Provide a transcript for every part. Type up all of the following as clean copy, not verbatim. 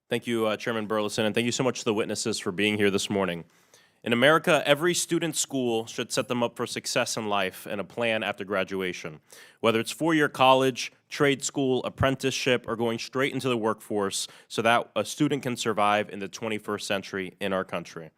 Thank you, Chairman Burleson, and thank you so much to the witnesses for being here this morning. In America, every student's school should set them up for success in life and a plan after graduation. Whether it's four-year college, trade school, apprenticeship, or going straight into the workforce so that a student can survive in the 21st century in our country.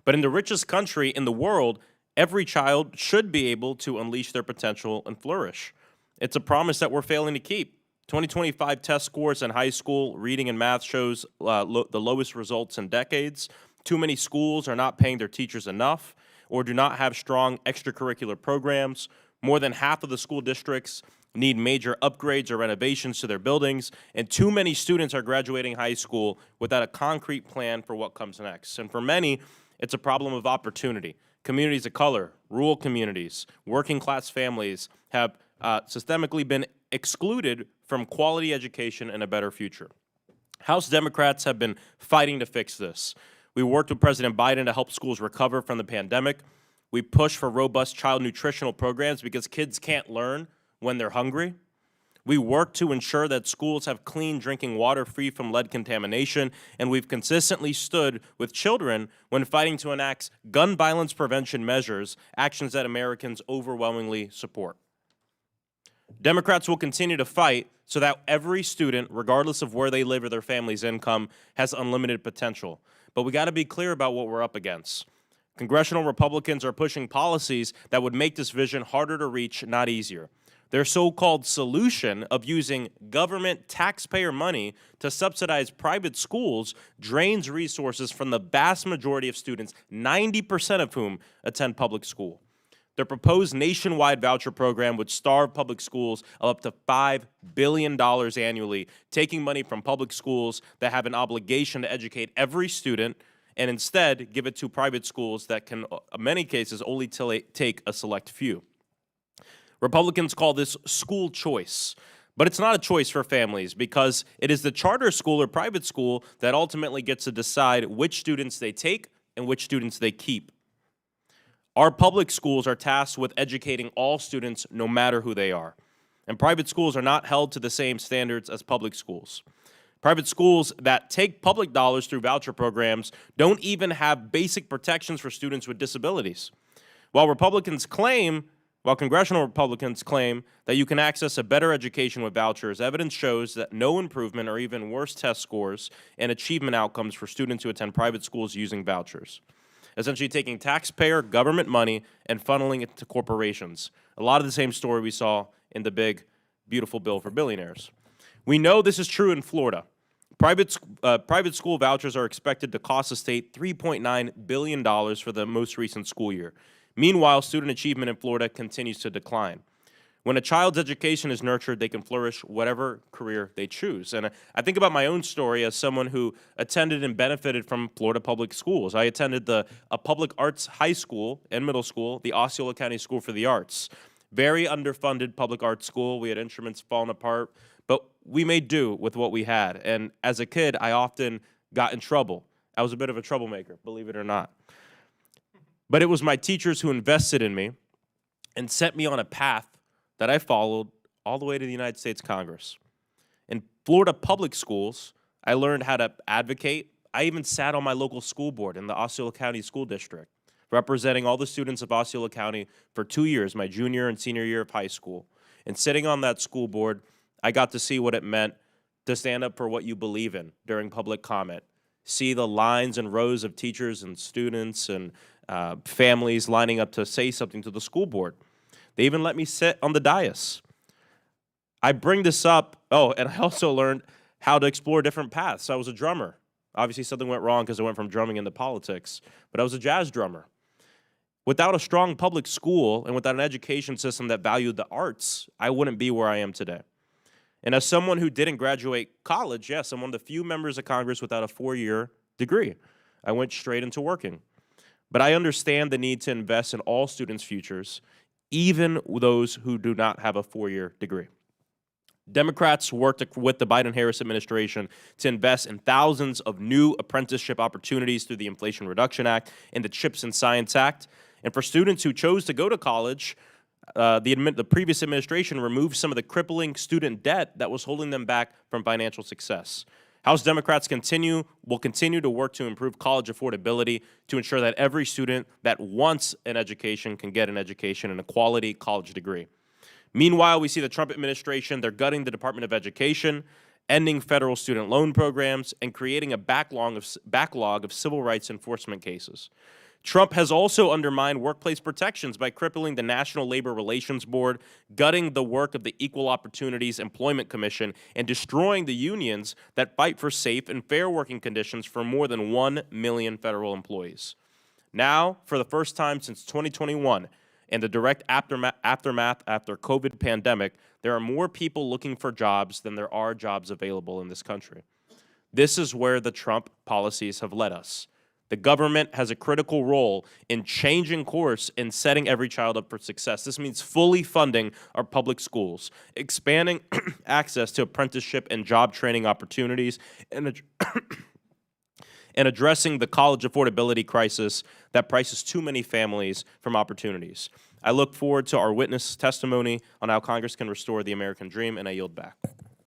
But in the richest country in the world, every child should be able to unleash their potential and flourish. It's a promise that we're failing to keep. 2025 test scores in high school reading and math shows the lowest results in decades. Too many schools are not paying their teachers enough or do not have strong extracurricular programs. More than half of the school districts need major upgrades or renovations to their buildings, and too many students are graduating high school without a concrete plan for what comes next. And for many, it's a problem of opportunity. Communities of color, rural communities, working class families have systemically been excluded from quality education and a better future. House Democrats have been fighting to fix this. We worked with President Biden to help schools recover from the pandemic. We pushed for robust child nutritional programs because kids can't learn when they're hungry. We worked to ensure that schools have clean drinking water free from lead contamination, and we've consistently stood with children when fighting to enact gun violence prevention measures, actions that Americans overwhelmingly support. Democrats will continue to fight so that every student, regardless of where they live or their family's income, has unlimited potential. But we got to be clear about what we're up against. Congressional Republicans are pushing policies that would make this vision harder to reach, not easier. Their so-called solution of using government taxpayer money to subsidize private schools drains resources from the vast majority of students, 90% of whom attend public school. Their proposed nationwide voucher program would starve public schools of up to $5 billion annually, taking money from public schools that have an obligation to educate every student and instead give it to private schools that can, in many cases, only take a select few. Republicans call this school choice, but it's not a choice for families because it is the charter school or private school that ultimately gets to decide which students they take and which students they keep. Our public schools are tasked with educating all students no matter who they are, and private schools are not held to the same standards as public schools. Private schools that take public dollars through voucher programs don't even have basic protections for students with disabilities. While congressional Republicans claim that you can access a better education with vouchers, evidence shows that no improvement or even worse test scores and achievement outcomes for students who attend private schools using vouchers. Essentially taking taxpayer government money and funneling it to corporations. A lot of the same story we saw in the big, beautiful bill for billionaires. We know this is true in Florida. Private school vouchers are expected to cost the state $3.9 billion for the most recent school year. Meanwhile, student achievement in Florida continues to decline. When a child's education is nurtured, they can flourish whatever career they choose. And I think about my own story as someone who attended and benefited from Florida public schools. I attended a public arts high school and middle school, the Osceola County School for the Arts. Very underfunded public arts school. We had instruments falling apart, but we made do with what we had. And as a kid, I often got in trouble. I was a bit of a troublemaker, believe it or not. But it was my teachers who invested in me and set me on a path that I followed all the way to the United States Congress. In Florida public schools, I learned how to advocate. I even sat on my local school board in the Osceola County School District, representing all the students of Osceola County for 2 years, my junior and senior year of high school. And sitting on that school board, I got to see what it meant to stand up for what you believe in during public comment, see the lines and rows of teachers and students and families lining up to say something to the school board. They even let me sit on the dais. I bring this up, and I also learned how to explore different paths. I was a drummer. Obviously, something went wrong because I went from drumming into politics, but I was a jazz drummer. Without a strong public school and without an education system that valued the arts, I wouldn't be where I am today. And as someone who didn't graduate college, yes, I'm one of the few members of Congress without a 4-year degree. I went straight into working. But I understand the need to invest in all students' futures, even those who do not have a 4-year degree. Democrats worked with the Biden-Harris administration to invest in thousands of new apprenticeship opportunities through the Inflation Reduction Act and the CHIPS and Science Act. And for students who chose to go to college, the previous administration removed some of the crippling student debt that was holding them back from financial success. House Democrats will continue to work to improve college affordability to ensure that every student that wants an education can get an education and a quality college degree. Meanwhile, we see the Trump administration, they're gutting the Department of Education, ending federal student loan programs, and creating a backlog of civil rights enforcement cases. Trump has also undermined workplace protections by crippling the National Labor Relations Board, gutting the work of the Equal Opportunities Employment Commission, and destroying the unions that fight for safe and fair working conditions for more than 1 million federal employees. Now, for the first time since 2021, and the direct aftermath after COVID pandemic, there are more people looking for jobs than there are jobs available in this country. This is where the Trump policies have led us. The government has a critical role in changing course and setting every child up for success. This means fully funding our public schools, expanding access to apprenticeship and job training opportunities, and addressing the college affordability crisis that prices too many families from opportunities. I look forward to our witness testimony on how Congress can restore the American dream, and I yield back.